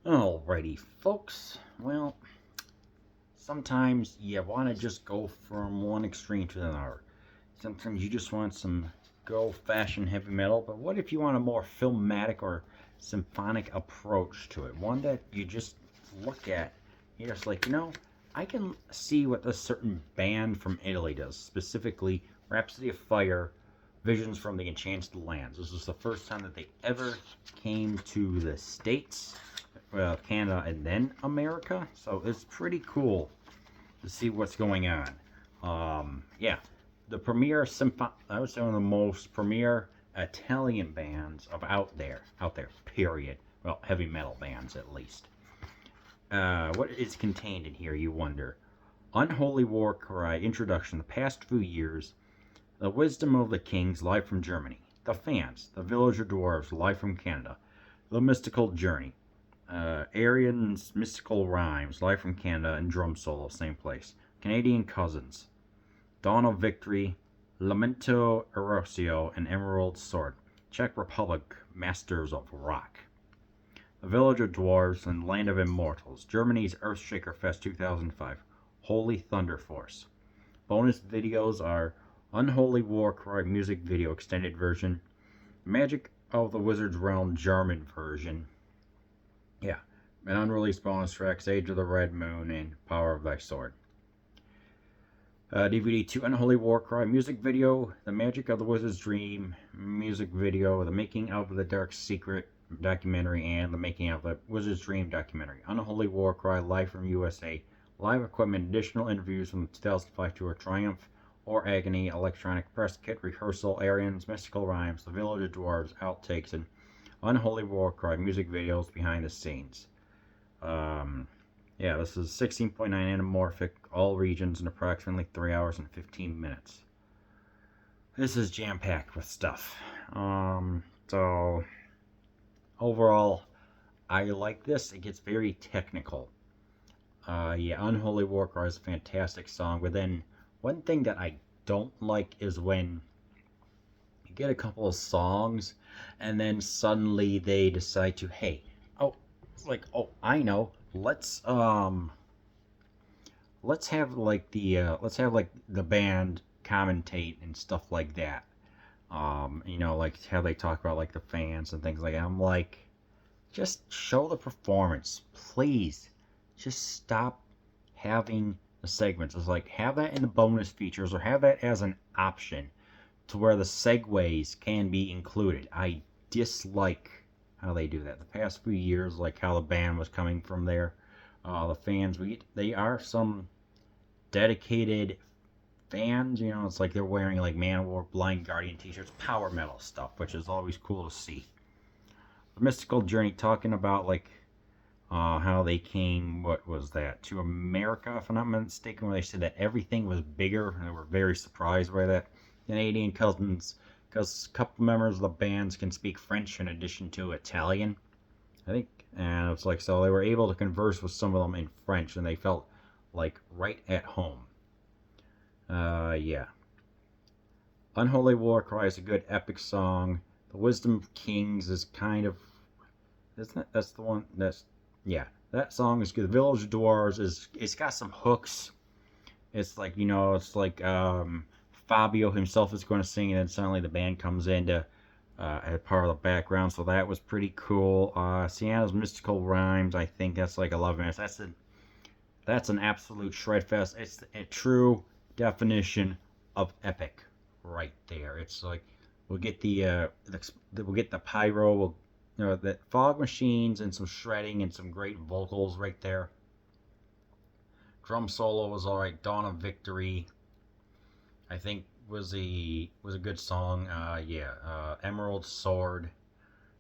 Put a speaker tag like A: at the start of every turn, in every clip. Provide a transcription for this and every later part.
A: Alrighty, folks. Well, sometimes you want to just go from one extreme to another. Sometimes you just want some good old-fashioned heavy metal, but what if you want a more filmatic or symphonic approach to it? One that you just look at, you're just like, I can see what a certain band from Italy does, specifically Rhapsody of Fire, Visions from the Enchanted Lands. This was the first time that they ever came to the States, Canada, and then America. So it's pretty cool to see what's going on. Yeah, the premier I would say one of the most premier Italian bands of out there. Period. Well, heavy metal bands at least. What is contained in here, you wonder? Unholy War Cry introduction. The past few years, the wisdom of the kings, live from Germany. The fans, the villager dwarves, live from Canada. The mystical journey. Arian's mystical rhymes, live from Canada, and drum solo, same place. Canadian cousins. Dawn of Victory, Lamento Erosio, and Emerald Sword. Czech Republic, Masters of Rock. The Village of Dwarves and Land of Immortals. Germany's Earthshaker Fest 2005. Holy Thunder Force. Bonus videos are Unholy War Cry music video extended version, Magic of the Wizard's Realm German version. Yeah, and unreleased bonus tracks Age of the Red Moon and Power of Thy Sword. DVD 2 Unholy Warcry music video, The Magic of the Wizard's Dream music video, The Making of the Dark Secret documentary, and The Making of the Wizard's Dream documentary. Unholy Warcry live from USA, live equipment, additional interviews from the 2005 tour, Triumph or Agony, electronic press kit, rehearsal, Arians, mystical rhymes, The Village of Dwarves, outtakes, and Unholy Warcry music videos behind the scenes. Yeah, this is 16.9 anamorphic, all regions in approximately 3 hours and 15 minutes. This is jam-packed with stuff. So overall, I like this. It gets very technical. Yeah, Unholy Warcry is a fantastic song, but then one thing that I don't like is when you get a couple of songs and then suddenly they decide to, hey, it's like, I know, let's have like the band commentate and stuff like that. Like how they talk about like the fans and things like that. I'm like, just show the performance, please. Just stop having the segments. It's like, have that in the bonus features or have that as an option to where the segues can be included. I dislike how they do that. The past few years, like how the band was coming from there, the fans, they are some dedicated fans. It's like they're wearing like Manowar, Blind Guardian t-shirts, power metal stuff, which is always cool to see. The Mystical Journey, talking about like how they came, what was that, to America, if I'm not mistaken, where they said that everything was bigger, and they were very surprised by that. Canadian cousins, because a couple members of the bands can speak French in addition to Italian, I think, and it's like, so they were able to converse with some of them in French, and they felt like right at home. Yeah. Unholy War Cry is a good epic song. The Wisdom of Kings is kind of, that's the one, yeah, that song is good. The Village of Dwarves it's got some hooks. It's like, it's like Fabio himself is going to sing, and then suddenly the band comes in to as part of the background. So that was pretty cool. Sienna's Mystical Rhymes, I think that's like 11 minutes. That's an absolute shred fest. It's a true definition of epic right there. It's like we'll get the pyro, the fog machines and some shredding and some great vocals right there. Drum solo was alright. Dawn of Victory, I think, was a good song. Emerald Sword,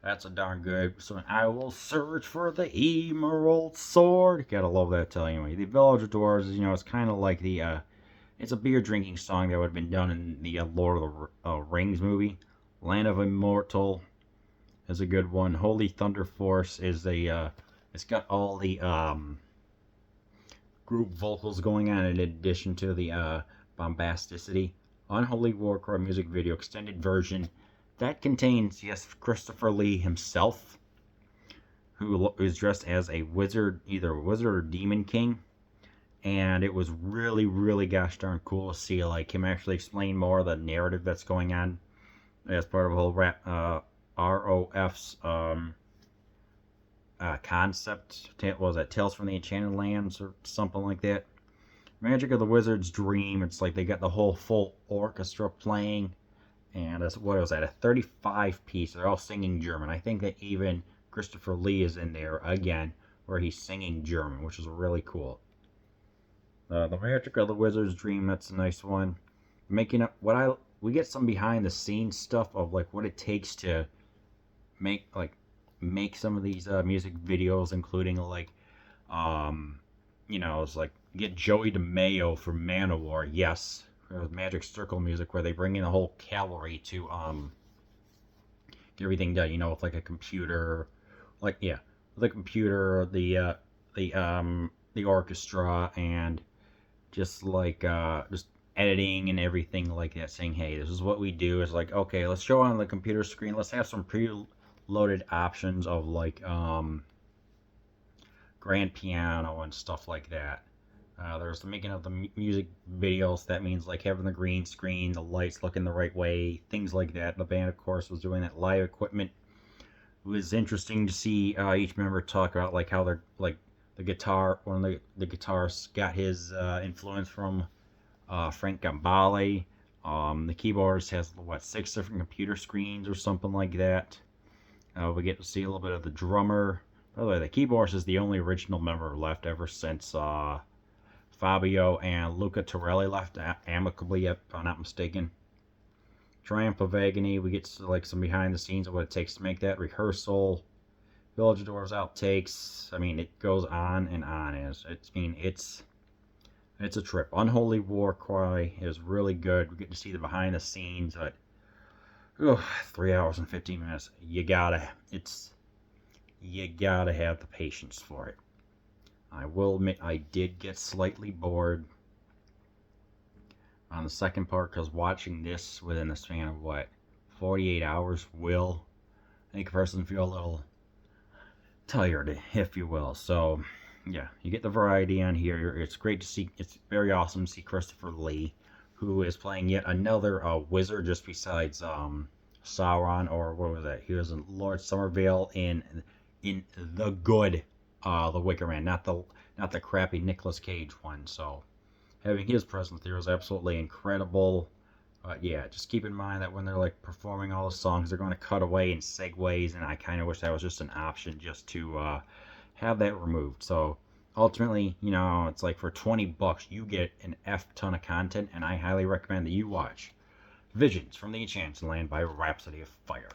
A: that's a darn good. So I will search for the Emerald Sword. Gotta love that Italian way. The Village of Dwarves, it's kind of like it's a beer drinking song that would have been done in the Lord of the Rings movie. Land of Immortal is a good one. Holy Thunder Force is it's got all the group vocals going on in addition to the bombasticity. Unholy Warcry music video extended version that contains, yes, Christopher Lee himself. who is dressed as a wizard, either a wizard or demon king. And it was really, really gosh darn cool to see like him actually explain more of the narrative that's going on as part of a whole ROF's concept. What was that, Tales from the Enchanted Lands or something like that? Magic of the Wizard's Dream. It's like they got the whole full orchestra playing, and that's what was that, a 35 piece. They're all singing German. I think that even Christopher Lee is in there again, where he's singing German, which is really cool. The Magic of the Wizard's Dream. That's a nice one. Making up we get some behind the scenes stuff of like what it takes to make some of these music videos, including like it's like get Joey DeMayo from Manowar, yes, Magic Circle music, where they bring in a whole cavalry to get everything done, with like a computer, the computer, the orchestra, and just like just editing and everything like that, saying, hey, this is what we do. It's like, okay, let's show on the computer screen, let's have some preloaded options of like grand piano and stuff like that. There's the making of the music videos. That means like having the green screen, the lights looking the right way, things like that. The band, of course, was doing that. Live equipment. It was interesting to see each member talk about like how they're like the guitar. One of the guitarists got his influence from Frank Gambale. The keyboardist has 6 different computer screens or something like that. We get to see a little bit of the drummer. By the way, the keyboardist is the only original member left ever since Fabio and Luca Torelli left amicably, if I'm not mistaken. Triumph of Agony, we get to, like some behind the scenes of what it takes to make that. Rehearsal, Village of Dwarves outtakes. I mean, it goes on and on. It's a trip. Unholy War Cry is really good. We get to see the behind the scenes. But 3 hours and 15 minutes. You gotta have the patience for it. I will admit I did get slightly bored on the second part, because watching this within the span of 48 hours will make a person feel a little tired, if you will. So yeah, you get the variety on here. It's great to see. It's very awesome to see Christopher Lee, who is playing yet another wizard, just besides Sauron, or what was that? He was in Lord Somerville in the good The Wicker Man, not the crappy Nicolas Cage one. So having his presence there was absolutely incredible. Yeah, just keep in mind that when they're like performing all the songs, they're going to cut away in segues, and I kind of wish that was just an option, just to have that removed. So ultimately, it's like for $20 you get an F ton of content, and I highly recommend that you watch Visions from the Enchanted Land by Rhapsody of Fire.